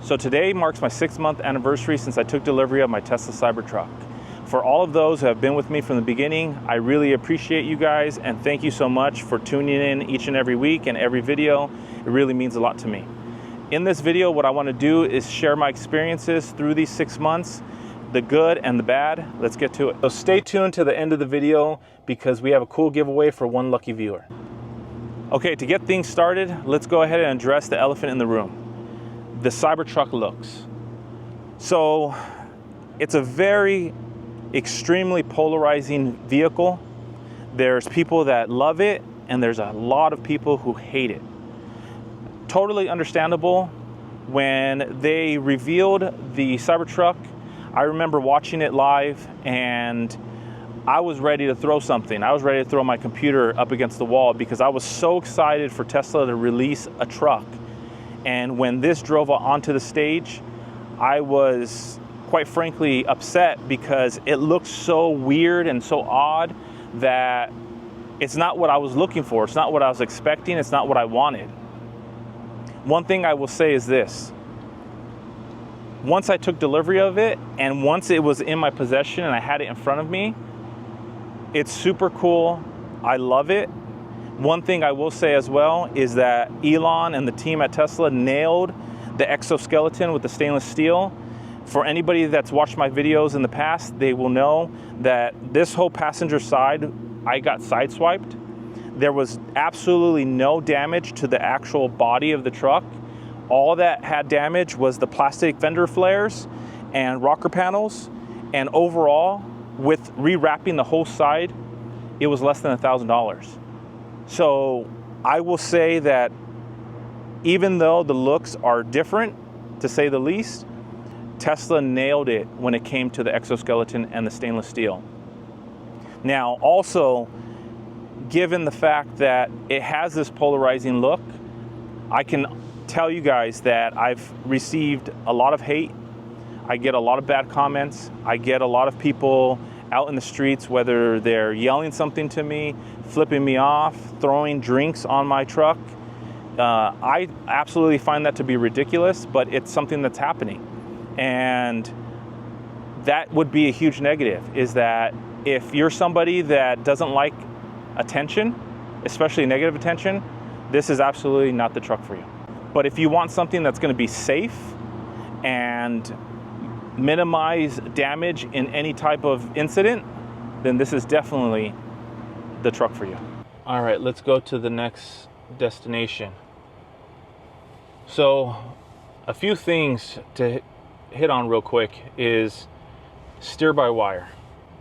So today marks my 6-month anniversary since I took delivery of my Tesla Cybertruck. For all of those who have been with me from the beginning, I really appreciate you guys, and thank you so much for tuning in each and every week and every video. It really means a lot to me. In this video, what I want to do is share my experiences through these 6 months, the good and the bad. Let's get to it. So stay tuned to the end of the video because we have a cool giveaway for one lucky viewer. Okay, to get things started, let's go ahead and address the elephant in the room. The Cybertruck looks. So it's a very extremely polarizing vehicle. There's people that love it and there's a lot of people who hate it. Totally understandable. When they revealed the Cybertruck, I remember watching it live and I was ready to throw something. I was ready to throw my computer up against the wall because I was so excited for Tesla to release a truck. And when this drove onto the stage, I was quite frankly upset because it looked so weird and so odd that it's not what I was looking for. It's not what I was expecting. It's not what I wanted. One thing I will say is this. Once I took delivery of it and once it was in my possession and I had it in front of me, it's super cool. I love it. One thing I will say as well is that Elon and the team at Tesla nailed the exoskeleton with the stainless steel. For anybody that's watched my videos in the past, they will know that this whole passenger side, I got sideswiped. There was absolutely no damage to the actual body of the truck. All that had damage was the plastic fender flares and rocker panels. And overall, with rewrapping the whole side, it was less than $1,000. So I will say that even though the looks are different, to say the least, Tesla nailed it when it came to the exoskeleton and the stainless steel. Now, also, given the fact that it has this polarizing look, I can tell you guys that I've received a lot of hate. I get a lot of bad comments. I get a lot of people out in the streets, whether they're yelling something to me, flipping me off, throwing drinks on my truck. I absolutely find that to be ridiculous, but it's something that's happening. And that would be a huge negative, is that if you're somebody that doesn't like attention, especially negative attention, this is absolutely not the truck for you. But if you want something that's going to be safe and minimize damage in any type of incident, then this is definitely the truck for you. All right, let's go to the next destination. So a few things to hit on real quick is steer-by-wire.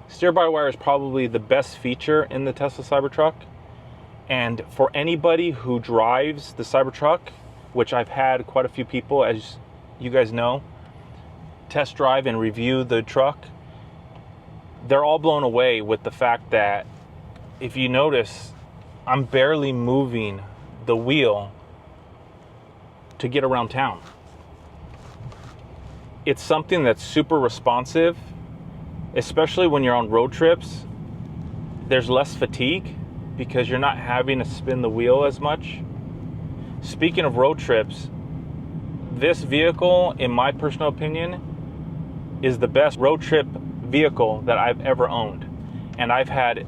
Steer-by-wire is probably the best feature in the Tesla Cybertruck. And for anybody who drives the Cybertruck, which I've had quite a few people, as you guys know, test drive and review the truck, they're all blown away with the fact that if you notice, I'm barely moving the wheel to get around town. It's something that's super responsive, especially when you're on road trips. There's less fatigue because you're not having to spin the wheel as much. Speaking of road trips, this vehicle, in my personal opinion, is the best road trip vehicle that I've ever owned. And I've had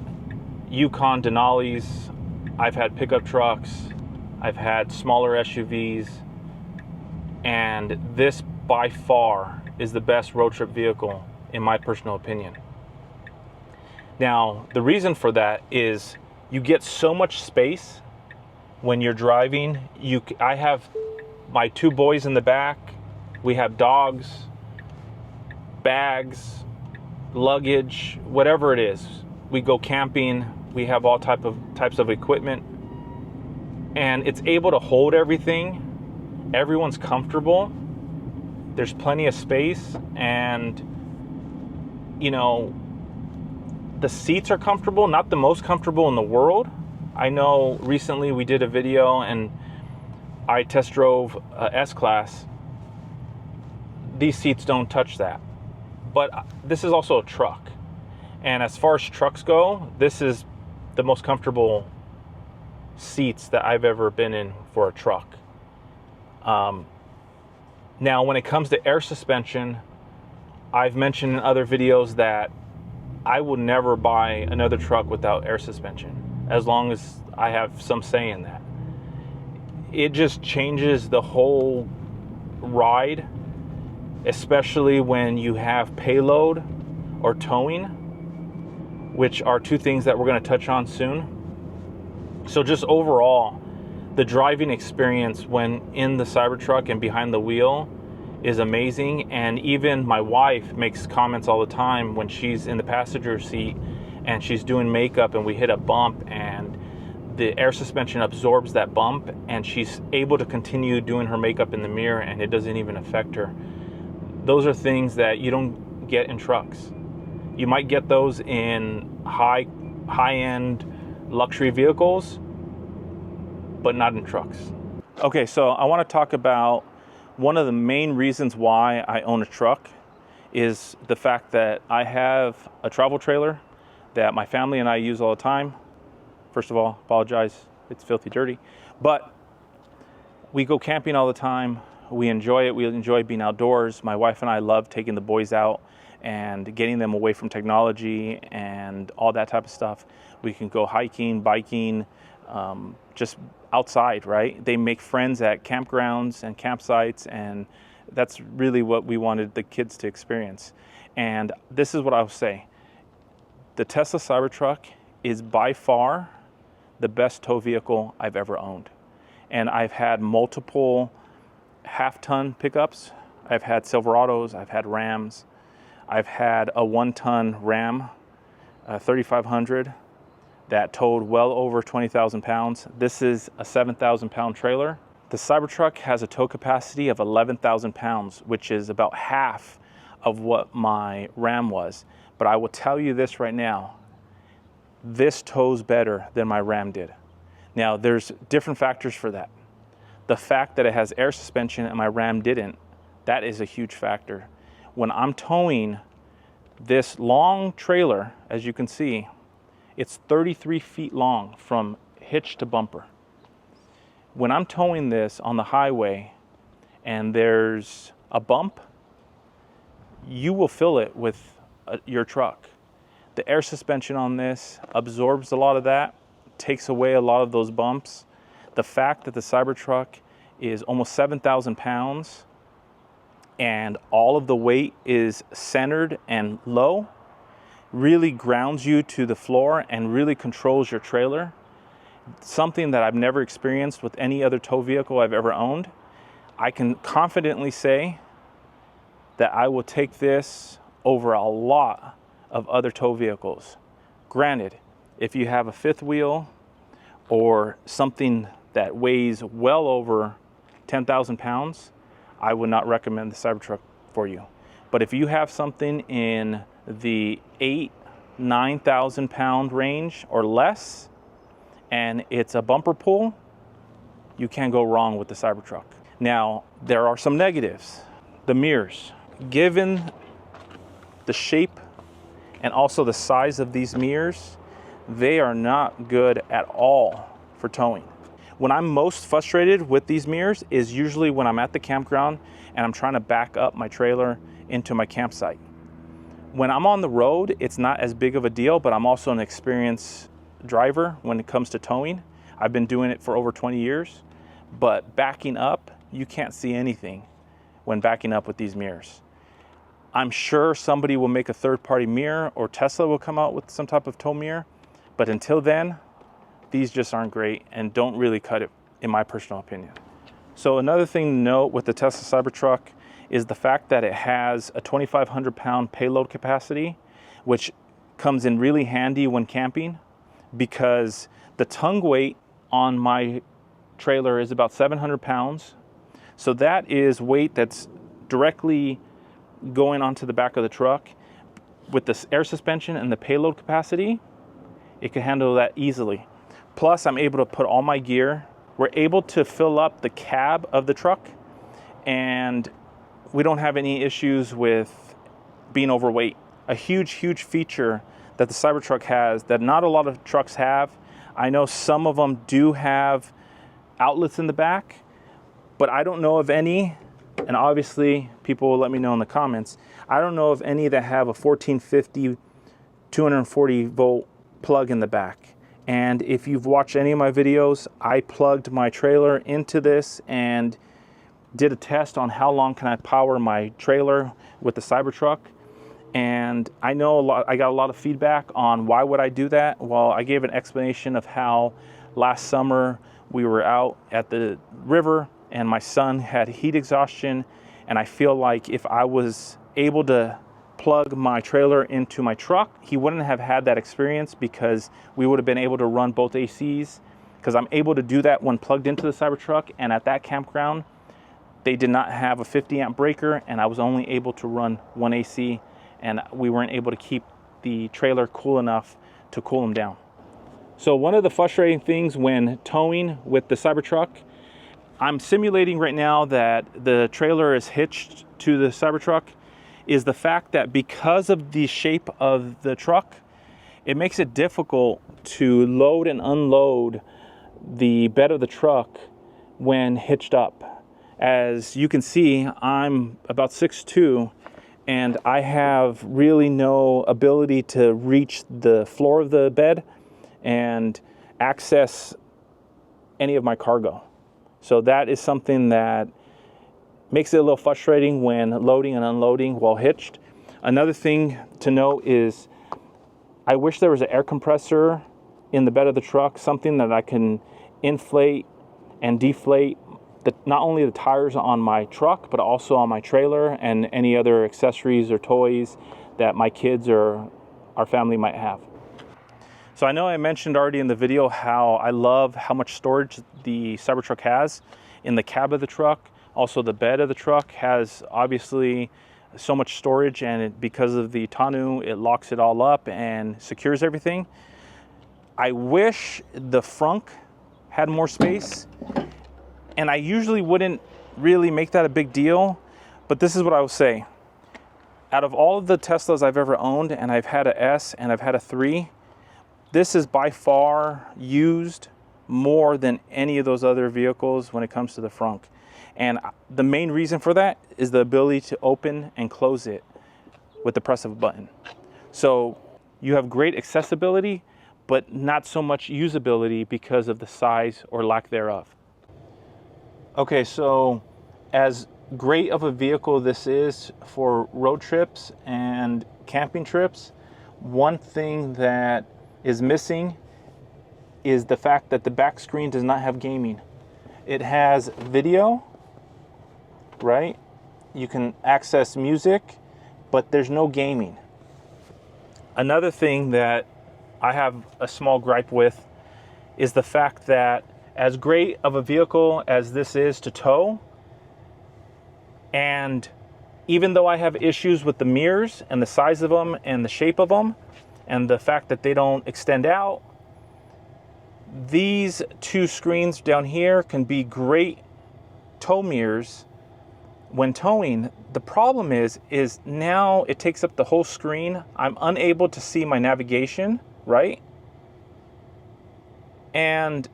Yukon Denali's, I've had pickup trucks, I've had smaller SUVs, and this by far is the best road trip vehicle in my personal opinion. Now, the reason for that is you get so much space when you're driving. I have my 2 boys in the back, we have dogs, bags, luggage, whatever it is. We go camping, we have all types of equipment, and it's able to hold everything. Everyone's comfortable. There's plenty of space, and you know, the seats are comfortable, not the most comfortable in the world. I know recently we did a video and I test drove a S-Class. These seats don't touch that. But this is also a truck. And as far as trucks go, this is the most comfortable seats that I've ever been in for a truck. Now, when it comes to air suspension, I've mentioned in other videos that I will never buy another truck without air suspension, as long as I have some say in that. It just changes the whole ride, especially when you have payload or towing, which are two things that we're going to touch on soon. So just overall, the driving experience when in the Cybertruck and behind the wheel is amazing. And even my wife makes comments all the time when she's in the passenger seat and she's doing makeup and we hit a bump and the air suspension absorbs that bump and she's able to continue doing her makeup in the mirror and it doesn't even affect her. Those are things that you don't get in trucks. You might get those in high-end luxury vehicles, but not in trucks. Okay, so I want to talk about one of the main reasons why I own a truck is the fact that I have a travel trailer that my family and I use all the time. First of all, apologize, it's filthy dirty, but we go camping all the time. We enjoy it. We enjoy being outdoors. My wife and I love taking the boys out and getting them away from technology and all that type of stuff. We can go hiking, biking, just outside, right? They make friends at campgrounds and campsites, and that's really what we wanted the kids to experience. And this is what I'll say. The Tesla Cybertruck is by far the best tow vehicle I've ever owned. And I've had multiple half-ton pickups. I've had Silverados, I've had Rams, I've had a 1-ton Ram, 3500, that towed well over 20,000 pounds. This is a 7,000 pound trailer. The Cybertruck has a tow capacity of 11,000 pounds, which is about half of what my Ram was. But I will tell you this right now, this tows better than my Ram did. Now, there's different factors for that. The fact that it has air suspension and my Ram didn't, that is a huge factor. When I'm towing this long trailer, as you can see, it's 33 feet long from hitch to bumper. When I'm towing this on the highway and there's a bump, you will feel it with your truck. The air suspension on this absorbs a lot of that, takes away a lot of those bumps. The fact that the Cybertruck is almost 7,000 pounds and all of the weight is centered and low really grounds you to the floor and really controls your trailer. Something that I've never experienced with any other tow vehicle I've ever owned. I can confidently say that I will take this over a lot of other tow vehicles. Granted, if you have a fifth wheel or something that weighs well over 10,000 pounds, I would not recommend the Cybertruck for you. But if you have something in the 9,000 pound range or less, and it's a bumper pull, you can't go wrong with the Cybertruck. Now, there are some negatives. The mirrors. Given the shape and also the size of these mirrors, they are not good at all for towing. When I'm most frustrated with these mirrors is usually when I'm at the campground and I'm trying to back up my trailer into my campsite. When I'm on the road, it's not as big of a deal, but I'm also an experienced driver when it comes to towing. I've been doing it for over 20 years, but backing up, you can't see anything when backing up with these mirrors. I'm sure somebody will make a third-party mirror or Tesla will come out with some type of tow mirror, but until then, these just aren't great and don't really cut it, in my personal opinion. So another thing to note with the Tesla Cybertruck is the fact that it has a 2,500 pound payload capacity, which comes in really handy when camping because the tongue weight on my trailer is about 700 pounds. So that is weight that's directly going onto the back of the truck. With the air suspension and the payload capacity, it can handle that easily. Plus, I'm able to put all my gear. We're able to fill up the cab of the truck, and we don't have any issues with being overweight. A huge, huge feature that the Cybertruck has that not a lot of trucks have. I know some of them do have outlets in the back, but I don't know of any and obviously people will let me know in the comments, I don't know of any that have a 1450 240 volt plug in the back. And if you've watched any of my videos, I plugged my trailer into this and did a test on how long can I power my trailer with the Cybertruck. And I know I got a lot of feedback on why would I do that. Well, I gave an explanation of how last summer we were out at the river and my son had heat exhaustion, and I feel like if I was able to plug my trailer into my truck, he wouldn't have had that experience, because we would have been able to run both ACs, because I'm able to do that when plugged into the Cybertruck. And at that campground, they did not have a 50 amp breaker, and I was only able to run one AC, and we weren't able to keep the trailer cool enough to cool them down. So one of the frustrating things when towing with the Cybertruck, I'm simulating right now that the trailer is hitched to the Cybertruck, is the fact that because of the shape of the truck, it makes it difficult to load and unload the bed of the truck when hitched up. As you can see, I'm about 6'2", and I have really no ability to reach the floor of the bed and access any of my cargo. So that is something that makes it a little frustrating when loading and unloading while hitched. Another thing to note is I wish there was an air compressor in the bed of the truck, something that I can inflate and deflate not only the tires on my truck, but also on my trailer and any other accessories or toys that my kids or our family might have. So I know I mentioned already in the video how I love how much storage the Cybertruck has in the cab of the truck. Also, the bed of the truck has obviously so much storage, and because of the tonneau, it locks it all up and secures everything. I wish the Frunk had more space, and I usually wouldn't really make that a big deal, but this is what I will say. Out of all of the Teslas I've ever owned, and I've had a S and I've had a 3, this is by far used more than any of those other vehicles when it comes to the Frunk. And the main reason for that is the ability to open and close it with the press of a button. So you have great accessibility, but not so much usability because of the size or lack thereof. Okay, so as great of a vehicle this is for road trips and camping trips, one thing that is missing is the fact that the back screen does not have gaming. It has video, right? You can access music, but there's no gaming. Another thing that I have a small gripe with is the fact that as great of a vehicle as this is to tow, and even though I have issues with the mirrors and the size of them and the shape of them and the fact that they don't extend out, these two screens down here can be great tow mirrors when towing. The problem is now it takes up the whole screen. I'm unable to see my navigation, right? And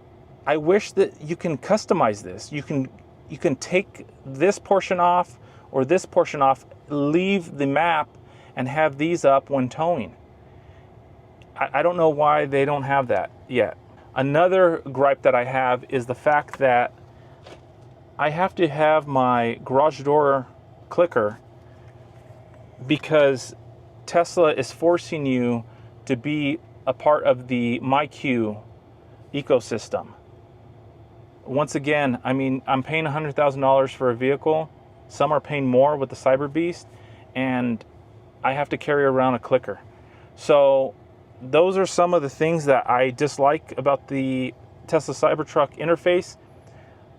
I wish that you can customize this. You can take this portion off or this portion off, leave the map, and have these up when towing. I don't know why they don't have that yet. Another gripe that I have is the fact that I have to have my garage door clicker because Tesla is forcing you to be a part of the MyQ ecosystem. Once again, I mean, I'm paying $100,000 for a vehicle. Some are paying more with the Cyber Beast, and I have to carry around a clicker. So those are some of the things that I dislike about the Tesla Cybertruck interface.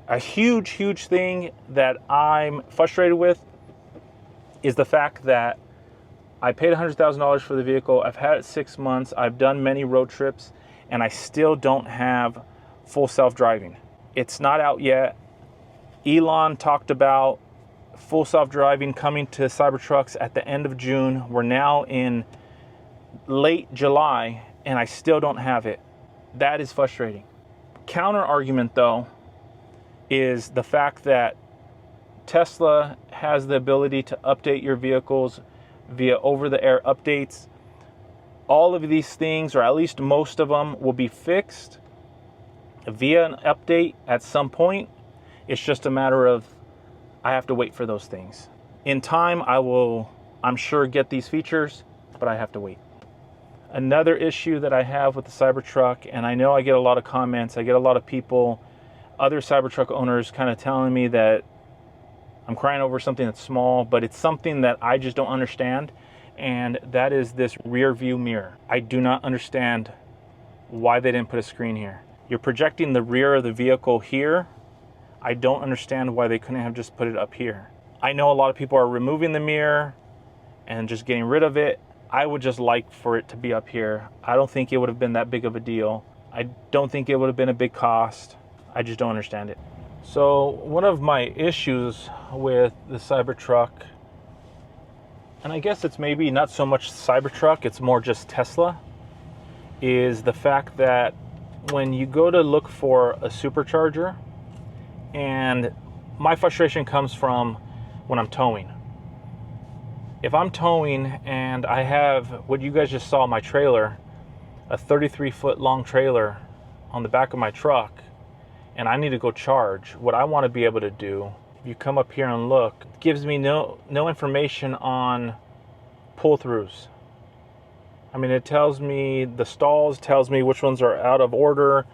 A huge thing that I'm frustrated with is the fact that I paid $100,000 for the vehicle. I've had it 6 months. I've done many road trips, and I still don't have full self-driving. It's not out yet. Elon talked about full self-driving coming to Cybertrucks at the end of June. We're now in late July, and I still don't have it. That is frustrating. Counter argument, though, is the fact that Tesla has the ability to update your vehicles via over-the-air updates. All of these things, or at least most of them, will be fixed via an update at some point. It's just a matter of I have to wait for those things. In time, I will, I'm sure, get these features, but I have to wait. Another issue that I have with the Cybertruck, and I know I get a lot of comments, I get a lot of people, other Cybertruck owners kind of telling me that I'm crying over something that's small, but it's something that I just don't understand, and that is this rear view mirror. I do not understand why they didn't put a screen here. You're projecting the rear of the vehicle here. I don't understand why they couldn't have just put it up here. I know a lot of people are removing the mirror and just getting rid of it. I would just like for it to be up here. I don't think it would have been that big of a deal. I don't think it would have been a big cost. I just don't understand it. So one of my issues with the Cybertruck, and I guess it's maybe not so much Cybertruck, it's more just Tesla, is the fact that when you go to look for a supercharger, and my frustration comes from when I'm towing. If I'm towing and I have what you guys just saw, my trailer, a 33-foot long trailer on the back of my truck, and I need to go charge, what I want to be able to do, if you come up here and look, it gives me no information on pull-throughs. I mean, it tells me the stalls, tells me which ones are out of order,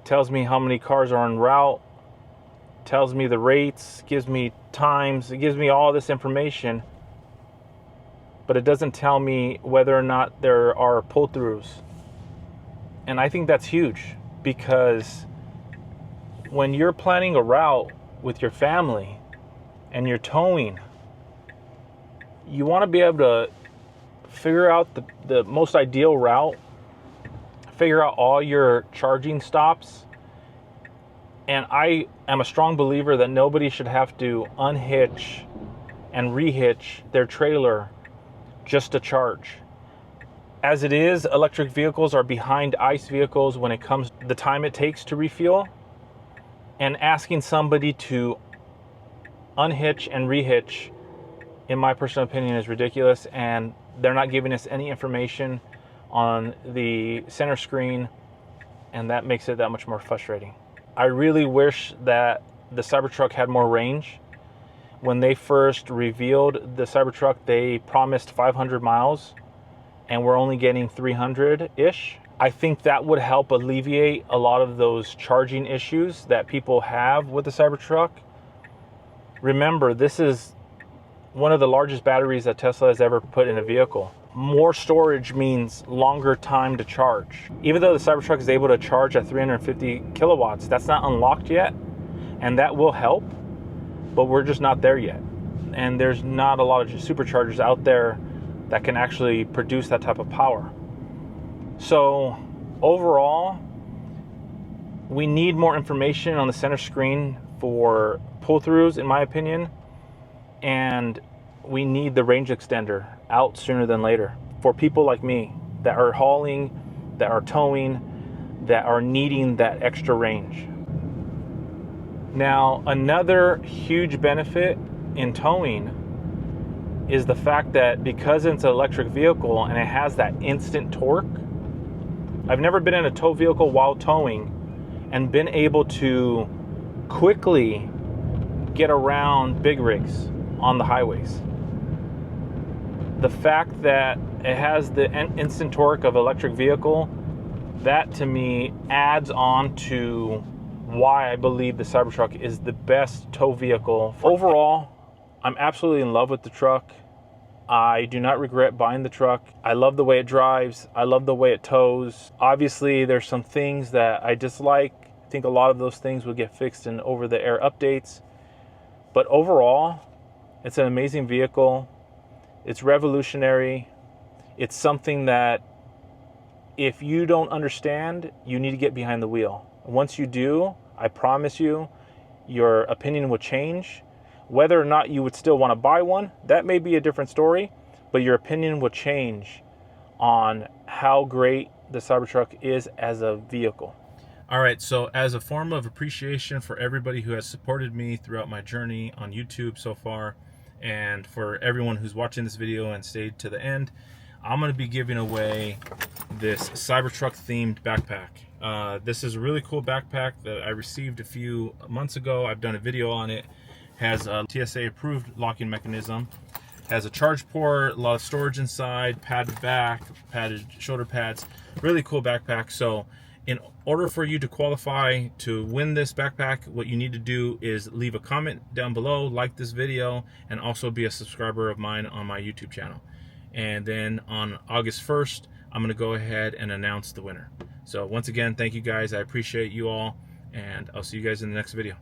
tells me how many cars are en route, tells me the rates, gives me times, it gives me all this information, but it doesn't tell me whether or not there are pull-throughs. And I think that's huge, because when you're planning a route with your family and you're towing, you want to be able to figure out the most ideal route, figure out all your charging stops. And I am a strong believer that nobody should have to unhitch and rehitch their trailer just to charge. As it is, electric vehicles are behind ICE vehicles when it comes to the time it takes to refuel. And asking somebody to unhitch and rehitch, in my personal opinion, is ridiculous. And they're not giving us any information on the center screen, and that makes it that much more frustrating. I really wish that the Cybertruck had more range. When they first revealed the Cybertruck, they promised 500 miles, and we're only getting 300-ish. I think that would help alleviate a lot of those charging issues that people have with the Cybertruck. Remember, this is one of the largest batteries that Tesla has ever put in a vehicle. More storage means longer time to charge. Even though the Cybertruck is able to charge at 350 kilowatts, that's not unlocked yet, and that will help, but we're just not there yet. And there's not a lot of superchargers out there that can actually produce that type of power. So overall, we need more information on the center screen for pull-throughs, in my opinion, and we need the range extender out sooner than later for people like me that are hauling, that are towing, that are needing that extra range. Now, another huge benefit in towing is the fact that because it's an electric vehicle and it has that instant torque, I've never been in a tow vehicle while towing and been able to quickly get around big rigs on the highways. The fact that it has the instant torque of an electric vehicle, that to me adds on to why I believe the Cybertruck is the best tow vehicle. Overall, I'm absolutely in love with the truck. I do not regret buying the truck. I love the way it drives. I love the way it tows. Obviously, there's some things that I dislike. I think a lot of those things will get fixed in over-the-air updates. But overall, it's an amazing vehicle. It's revolutionary. It's something that if you don't understand, you need to get behind the wheel. Once you do, I promise you, your opinion will change. Whether or not you would still want to buy one, that may be a different story, but your opinion will change on how great the Cybertruck is as a vehicle. All right, so as a form of appreciation for everybody who has supported me throughout my journey on YouTube so far, and for everyone who's watching this video and stayed to the end, I'm going to be giving away this Cybertruck themed backpack. This is a really cool backpack that I received a few months ago. I've done a video on it. Has a TSA approved locking mechanism, has a charge port, a lot of storage inside, padded back, padded shoulder pads. Really cool backpack. So in order for you to qualify to win this backpack, what you need to do is leave a comment down below, like this video, and also be a subscriber of mine on my YouTube channel. And then on August 1st, I'm going to go ahead and announce the winner. So once again, thank you guys. I appreciate you all, and I'll see you guys in the next video.